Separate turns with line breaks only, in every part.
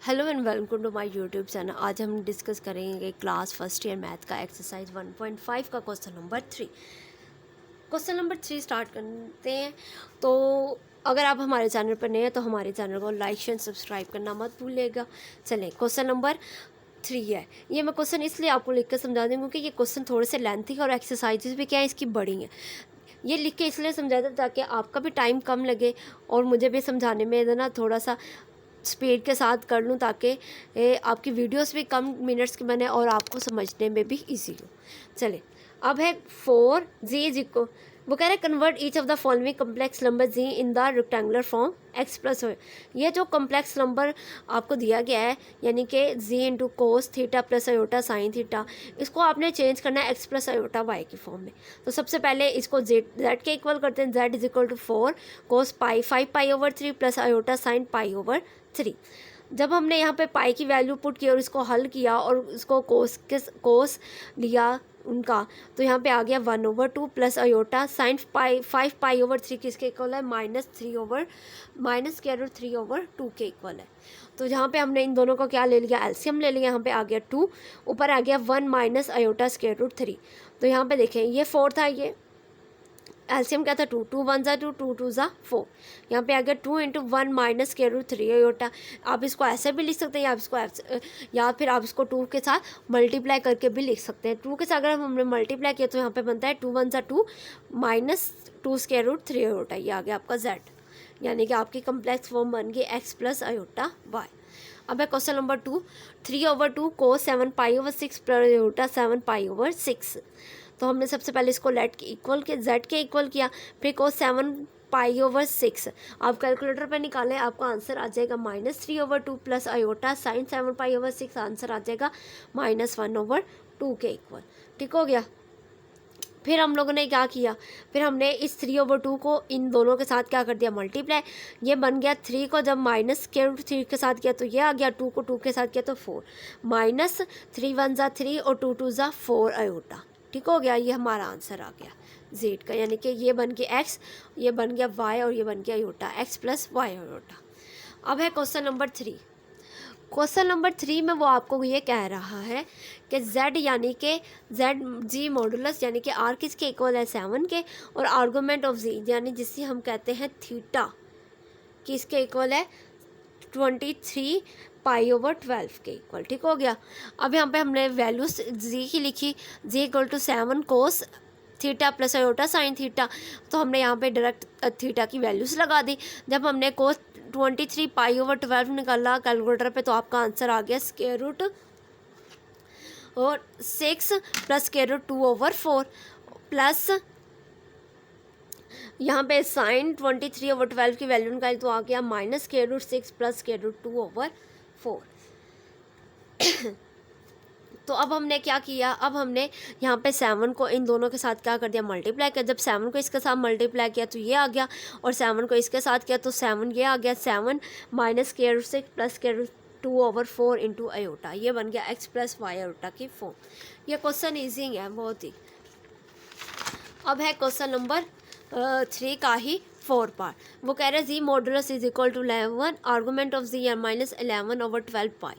Hello and welcome to my YouTube channel. आज हम discuss करेंगे क्लास फर्स्ट ईयर मैथ का एक्सरसाइज 1.5 का question number 3। Question number 3 start करते हैं। तो अगर आप हमारे चैनल पर नए हैं तो हमारे चैनल को लाइक शेयर सब्सक्राइब करना मत भूलिएगा। चलें, क्वेश्चन नंबर 3 है। ये मैं क्वेश्चन इसलिए आपको लिख कर समझा दूँ क्योंकि ये क्वेश्चन थोड़े से लेंथी और एक्सरसाइजेज भी क्या है इसकी बड़ी हैं। ये लिख के इसलिए समझाता ताकि आपका भी टाइम कम लगे और मुझे भी समझाने में ना थोड़ा सा स्पीड के साथ कर लूँ ताकि आपकी वीडियोस भी कम मिनट्स की बने और आपको समझने में भी इजी हो। चले, अब है 4 जी जी को वो कह रहे हैं convert each of the following complex number z in the rectangular form x plus. ये जो कम्प्लेक्स नंबर आपको दिया गया है यानी कि जी into cos theta plus iota sine theta, इसको आपने चेंज करना है एक्स प्लस अयोटा वाई की फॉर्म में। तो सबसे पहले इसको जेड के इक्वल करते हैं। Z is equal to 4 cos pi 5 pi plus iota sine pi. जब हमने यहाँ पे पाई की वैल्यू पुट की और इसको हल किया और इसको कोस लिया उनका, तो यहाँ पे आ गया 1/2 प्लस अयोटा साइन पाई 5 पाई/3 किसके इक्वल है -3/2 के इक्वल है। तो यहाँ पे हमने इन दोनों को क्या ले लिया, एलसीएम ले लिया। यहाँ पे आ गया 2, ऊपर आ गया 1 माइनस अयोटा स्क्वायर रूट 3। तो यहाँ पे देखें ये 4 था, ये एलसीएम क्या था 2, 2 1 ज़ा 2, 2 2 ज़ा 4। यहाँ पे आ गया 2 into 1 minus square root 3 iota. आप इसको ऐसे भी लिख सकते हैं या फिर आप इसको 2 के साथ मल्टीप्लाई करके भी लिख सकते हैं। 2 के साथ अगर हमने मल्टीप्लाई किया तो यहाँ पे बनता है 2 1 ज़ा 2 माइनस 2 स्क्वायर रूट 3 अयोटा। ये आ गया आपका जेड, यानी कि आपकी कम्प्लेक्स फॉर्म बन गई एक्स प्लस अयोटा वाई। अब है क्वेश्चन नंबर 2, 3/2 कोस 7 पाई/6 प्लस अयोटा 7 पाई/6। तो हमने सबसे पहले इसको लेट के इक्वल के जेड के इक्वल किया, फिर कोस 7 पाई/6 आप कैलकुलेटर पे निकालें, आपका आंसर आ जाएगा -3/2 प्लस अयोटा साइन 7 पाई/6, आंसर आ जाएगा -1/2 के इक्वल। ठीक हो गया। फिर हम लोगों ने क्या किया, फिर हमने इस 3/2 को इन दोनों के साथ क्या कर दिया, मल्टीप्लाई। ये बन गया 3 को जब माइनस स्क्वायर रूट 3 के साथ किया तो ये आ गया, 2 को 2 के साथ किया तो 4 माइनस 3 1 ज़ा 3 और 2 2 ज़ा 4 अयोटा। ठीक हो गया, ये हमारा आंसर आ गया जेड का, यानी कि ये बन गया एक्स, ये बन गया वाई और ये बन गया iota, x plus y iota. अब है क्वेश्चन नंबर 3। क्वेश्चन नंबर 3 में वो आपको ये कह रहा है कि z यानी कि z जी मॉडुलस यानी कि r किसके इक्वल है 7 के, और आर्गूमेंट ऑफ z यानी जिसे हम कहते हैं थीटा किसके इक्वल है 23 पाई/12 के इक्वल। ठीक हो गया। अब यहाँ पे हमने वैल्यूज z की लिखी, z equal to 7 cos theta plus iota sine theta. तो हमने यहाँ पे डायरेक्ट थीटा की वैल्यूज लगा दी। जब हमने कोस 23 पाई/12 निकाला कैलकुलेटर पे तो आपका आंसर आ गया स्क्वायर रूट और 6 प्लस स्क्वायर रूट 2/4 प्लस यहाँ पे साइन 23/12 की वैल्यू निकाली तो आ गया minus square root 6 plus square root 2/4। तो अब हमने क्या किया, अब हमने यहाँ पे 7 को इन दोनों के साथ क्या कर दिया, मल्टीप्लाई किया। जब 7 को इसके साथ मल्टीप्लाई किया तो ये आ गया, और 7 को इसके साथ किया तो 7 ये आ गया, 7 minus square root 6 plus square root 2/4 into iota. ये बन गया एक्स प्लस वाई अयोटा की फॉर्म। ये क्वेश्चन ईजी है बहुत ही। अब है क्वेश्चन नंबर 3 का ही 4 पार्ट। वो कह रहे हैं जी modulus is equal to 11 argument of Z -11/12 pi,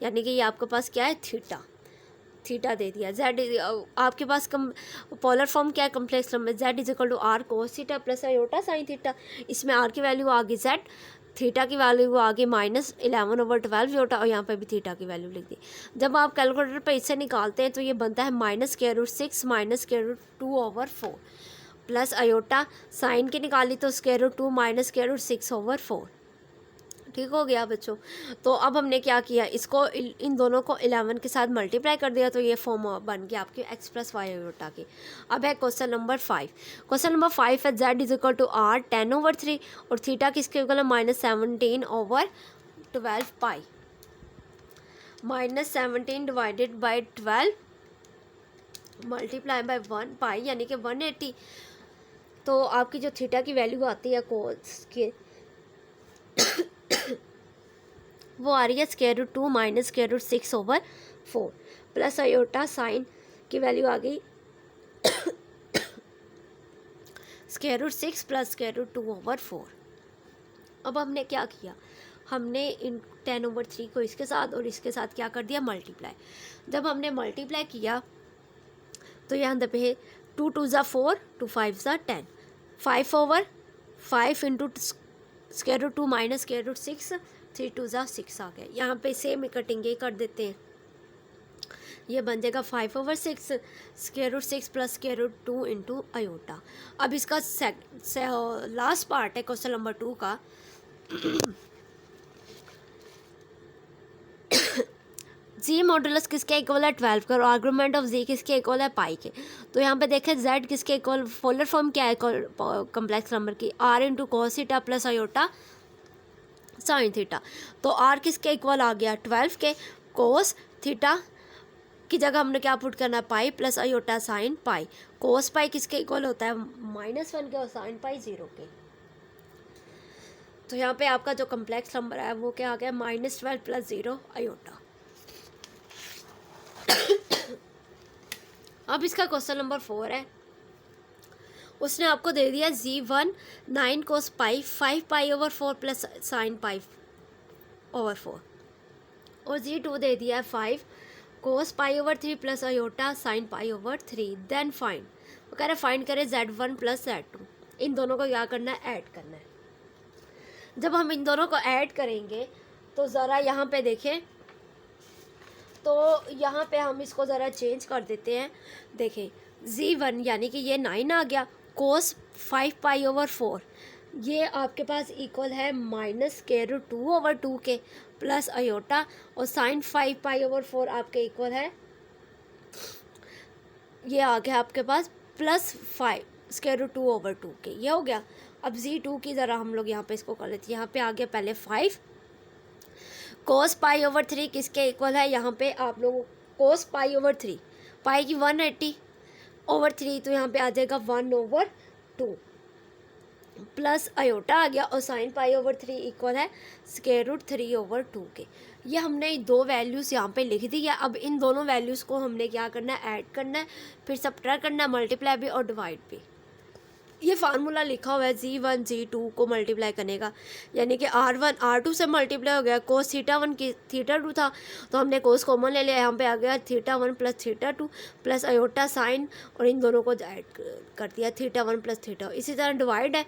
यानी कि ये आपके पास क्या है थीटा दे दिया। जेड आपके पास पोलर फॉर्म क्या है, complex number z is equal to r cos theta plus iota sine theta. इसमें आर की वैल्यू आ गई जेड, थीटा की वैल्यू आ गई -11/12 अयोटा, और यहाँ पे भी थीटा की वैल्यू लिख दी। जब आप कैलकुलेटर पे इससे निकालते हैं तो ये बनता है -√6 -√2/4 प्लस अयोटा साइन की निकाली तो √2 -√6/4। ठीक हो गया बच्चों। तो अब हमने क्या किया, इसको इन दोनों को 11 के साथ मल्टीप्लाई कर दिया तो ये फॉर्म बन गया आपकी एक्स प्लस वाई अयोटा की। अब है क्वेश्चन नंबर 5। क्वेश्चन नंबर 5 है z is equal to r 10/3 और थीटा किसके इक्वल है -17/12 pi. -17 divided by 12 multiply by 1 pi यानी कि 180। तो आपकी जो थीटा की वैल्यू आती है कोस के वो आ रही है √2 माइनस √6/4 प्लस अयोटा साइन की वैल्यू आ गई √6 प्लस √2/4। अब हमने क्या किया, हमने इन 10/3 को इसके साथ और इसके साथ क्या कर दिया, मल्टीप्लाई। जब हमने मल्टीप्लाई किया तो यहाँ पे 2 2 ज़ा 4, 2 5 ज़ा 10, 5/5 into square root 2 minus square root 6, 3 2 ज़ा 6 आ गया। यहाँ पे सेम कटिंग ये कर देते हैं, ये बन जाएगा 5/6 square root 6 plus square root 2 into iota. अब इसका लास्ट पार्ट है क्वेश्चन नंबर 2 का। जी मॉडुलस किसके इक्वल है 12 का और आर्गुमेंट ऑफ जी किसके इक्वल है पाई के। तो यहाँ पे देखें जेड किसके इक्वल, पोलर फॉर्म क्या है कॉम्प्लेक्स नंबर की, r into cos theta plus iota sine theta. तो आर किसके इक्वल आ गया 12 के, कोस थीटा की जगह हमने क्या पुट करना है pi plus iota sine pi. Cos pi किसके इक्वल होता है -1 के और साइन पाई 0 के। तो यहाँ पे आपका जो कॉम्प्लेक्स नंबर है वो क्या आ गया -12 प्लस 0 आयोटा। अब इसका क्वेश्चन नंबर 4 है, उसने आपको दे दिया g1 9 cos pi 5 pi plus sine pi over 4 और g2 दे दिया है 5 cos pi plus iota sine pi. Then find, वो कह रहे फाइंड करें z1 प्लस z2। इन दोनों को क्या करना है, ऐड करना है। जब हम इन दोनों को ऐड करेंगे तो ज़रा यहाँ पे देखें, तो यहाँ पे हम इसको ज़रा चेंज कर देते हैं। देखें z1 यानी कि ये 9 आ गया, कोस 5 पाई/4 ये आपके पास इक्वल है माइनस स्क्वायर रूट 2/2 के प्लस आयोटा, और साइन 5 पाई/4 आपके इक्वल है, ये आ गया आपके पास प्लस 5 स्क्वायर रूट 2/2 के। ये हो गया। अब z2 की ज़रा हम लोग यहाँ पे इसको कर लेते हैं। यहाँ पे आ गया पहले 5 कोस पाई/3 किसके इक्वल है, यहाँ पे आप लोग कोस पाई/3 पाई की 180/3, तो यहाँ पे आ जाएगा 1/2 प्लस आयोटा आ गया, और साइन पाई/3 इक्वल है स्क्वायर रूट 3/2 के। ये हमने दो वैल्यूज़ यहाँ पे लिख दी है। अब इन दोनों वैल्यूज़ को हमने क्या करना है, ऐड करना है, फिर सब्ट्रैक्ट करना है, मल्टीप्लाई भी और डिवाइड भी। ये फार्मूला लिखा हुआ है g1 g2 को मल्टीप्लाई करने का, यानी कि r1 r2 से मल्टीप्लाई हो गया। कोस थीटा 1 की थीटा 2 था तो हमने कोस कॉमन ले लिया, यहाँ पे आ गया theta 1 plus theta 2 plus iota sign, और इन दोनों को ऐड कर दिया थीटा 1 प्लस थीटा। इसी तरह डिवाइड है,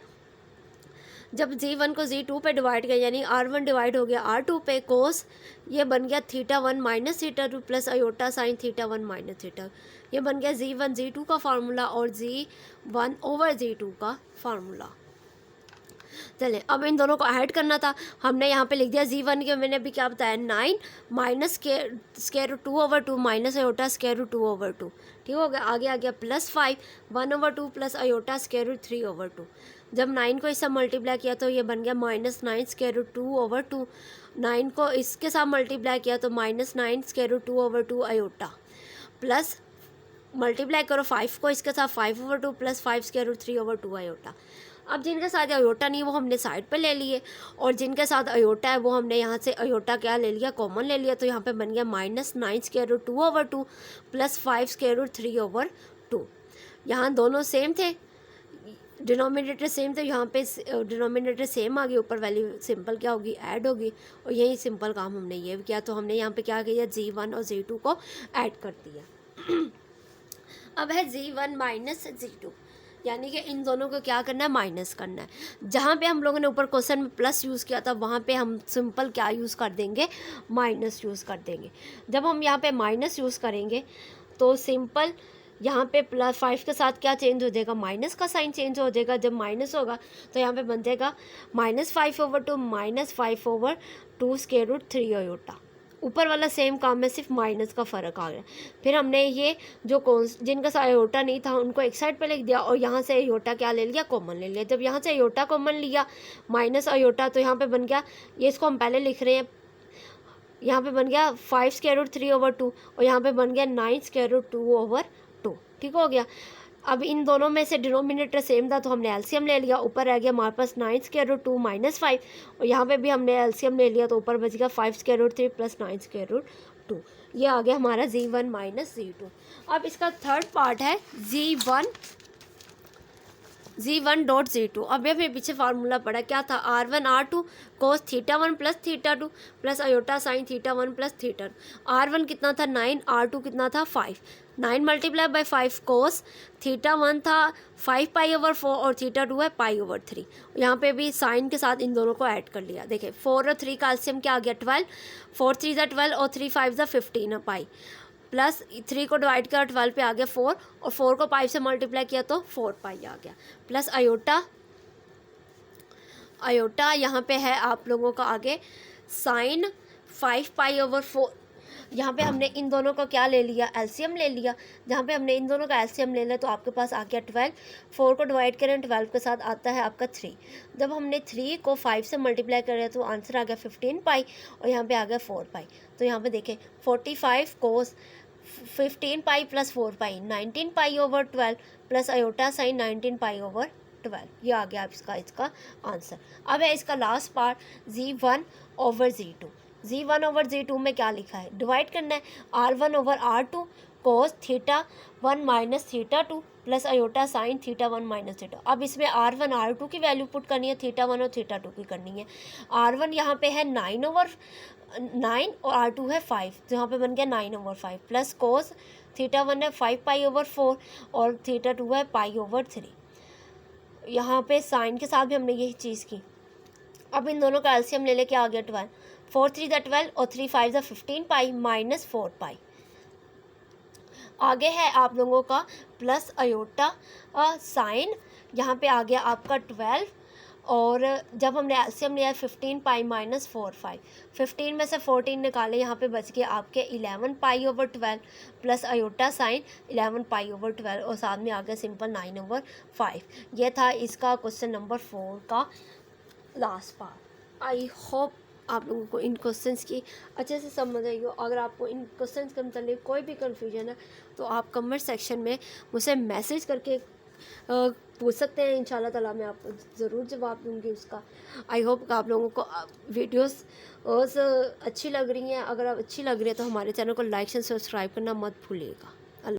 जब g1 को g2 पे डिवाइड किया यानी r1 डिवाइड हो गया r2 पे, कोस ये बन गया theta 1 minus theta 2 plus iota sine theta 1 minus theta. ये बन गया g1 g2 का फार्मूला और g1 ओवर g2 का फार्मूला। चले अब इन दोनों को ऐड करना था, हमने यहाँ पे लिख दिया g1 के, मैंने भी क्या बताया 9 minus square root 2/2 minus iota square root 2/2। ठीक हो गया। आगे आ गया plus 5 1/2 plus iota square root 3/2। जब 9 को इससे मल्टीप्लाई किया तो ये बन गया -9 स्क्वायर रूट 2/2। 9 को इसके साथ मल्टीप्लाई किया तो -9 square root 2/2 iota, plus multiply करो 5 को इसके साथ 5/2 प्लस 5 स्क्वायर रूट 3/2 आयोटा। अब जिनके साथ अयोटा नहीं वो हमने साइड पे ले लिए, और जिनके साथ अयोटा है वो हमने यहाँ से अयोटा क्या ले लिया, कॉमन ले लिया। तो यहाँ पे बन गया -9 square root 2/2 plus 5 square root 3/2। यहाँ दोनों सेम थे, डिनोमिनेटर सेम थे, यहाँ पे डिनोमिनेटर सेम आ गई, ऊपर वैल्यू सिंपल क्या होगी, ऐड होगी, और यही सिंपल काम हमने ये भी किया। तो हमने यहाँ पे क्या किया, g1 और g2 को ऐड कर दिया। अब है g1 माइनस g2, यानी कि इन दोनों को क्या करना है, माइनस करना है। जहाँ पे हम लोगों ने ऊपर क्वेश्चन में प्लस यूज़ किया था वहाँ पे हम सिंपल क्या यूज़ कर देंगे, माइनस यूज़ कर देंगे। जब हम यहाँ पे माइनस यूज़ करेंगे तो सिंपल यहाँ पे प्लस 5 के साथ क्या चेंज हो जाएगा, माइनस का साइन चेंज हो जाएगा। जब माइनस होगा तो यहाँ पे बन जाएगा -5/2 -5/2 स्क्वायर रूट 3 आयोटा। ऊपर वाला सेम काम है, सिर्फ माइनस का फ़र्क आ गया। फिर हमने ये जो जिनका सा आयोटा नहीं था उनको एक साइड पे लिख दिया, और यहाँ से आयोटा क्या ले लिया, कॉमन ले लिया। जब यहाँ से आयोटा कॉमन लिया माइनस आयोटा, तो यहाँ पे बन गया, ये इसको हम पहले लिख रहे हैं, यहाँ पे बन गया 5 स्क्वायर रूट 3/2, और यहाँ पे बन गया 9 स्क्वायर रूट 2/2। ठीक हो गया। अब इन दोनों में से डिनोमिनेटर सेम था तो हमने एलसीएम ले लिया, ऊपर रह गया हमारे पास 9 स्क्वायर रूट 2 माइनस 5, और यहाँ पे भी हमने एलसीएम ले लिया तो ऊपर बच गया 5 square root 3 plus 9 square root 2। ये आ गया हमारा g1 माइनस g2। अब इसका थर्ड पार्ट है g1 Z1.Z2। अब ये पीछे फार्मूला पड़ा, क्या था, R1 R2 cos θ1 plus θ2 plus iota sine θ1 plus θ2। R1 कितना था 9, R2 कितना था 5। 9 मल्टीप्लाई बाई 5 कोस θ1 था 5π/4 और θ2 है π/3। यहाँ पे भी साइन के साथ इन दोनों को ऐड कर लिया। देखिए 4 और 3 का एलसीएम क्या आ गया 12, 4 3 ज़ा 12 और 3 5 ज़ा 15 पाई, प्लस 3 को डिवाइड किया 12 पे आ गया 4 और 4 को पाई से मल्टीप्लाई किया तो 4 पाई आ गया, प्लस अयोटा यहाँ पे है आप लोगों का आगे साइन 5π/4। यहाँ पे हमने इन दोनों का क्या ले लिया, एलसीएम ले लिया। जहाँ पे हमने इन दोनों का एलसीएम ले लिया तो आपके पास आ गया 12, 4 को डिवाइड करें 12 के साथ आता है आपका 3। जब हमने 3 को 5 से मल्टीप्लाई करें तो आंसर आ गया 15 पाई और यहाँ पे आ गया 4 पाई। तो यहाँ पे देखें 45 कोस 15 पाई प्लस 4 पाई 19 π/12 प्लस अयोटा साइन 19 π/12। ये आ गया इसका आंसर। अब है इसका लास्ट पार्ट Z1/Z2। Z1/Z2 में क्या लिखा है, डिवाइड करना है R1/R2 cos θ1 minus θ2 plus iota sine θ1 minus θ2। अब इसमें R1 R2 की वैल्यू पुट करनी है, θ1 और θ2 की करनी है। R1 यहाँ पे है 9 और R2 है 5, तो यहाँ पे बन गया 9/5 प्लस कोस θ1 है 5π/4 और θ2 है π/3। यहाँ पे साइन के साथ भी हमने यही चीज़ की। अब इन दोनों का एलसीएम ले लेके आ गया 12, 4 3 ज़ा 12 और 3 5 ज़ा 15 पाई माइनस 4 पाई। आगे है आप लोगों का प्लस अयोटा साइन, यहाँ पे आ गया आपका 12 और जब हमने एलसीएम लिया 15 पाई माइनस 4 5, 15 में से 14 निकाले, यहाँ पे बच गया आपके 11 π/12 प्लस अयोटा साइन 11 π/12 और साथ में आ गया सिंपल 9/5। ये था इसका क्वेश्चन नंबर 4 का लास्ट पार्ट। आई होप आप लोगों को इन क्वेश्चंस की अच्छे से समझ आई हो। अगर आपको इन क्वेश्चंस के मतलब कोई भी कन्फ्यूजन है तो आप कमेंट सेक्शन में मुझसे मैसेज करके पूछ सकते हैं। इंशाल्लाह ताला मैं आपको ज़रूर जवाब दूंगी उसका। आई होप आप लोगों को वीडियोस अच्छी लग रही हैं। अगर आप अच्छी लग रही है तो हमारे चैनल को लाइक एंड सब्सक्राइब करना मत भूलिएगा।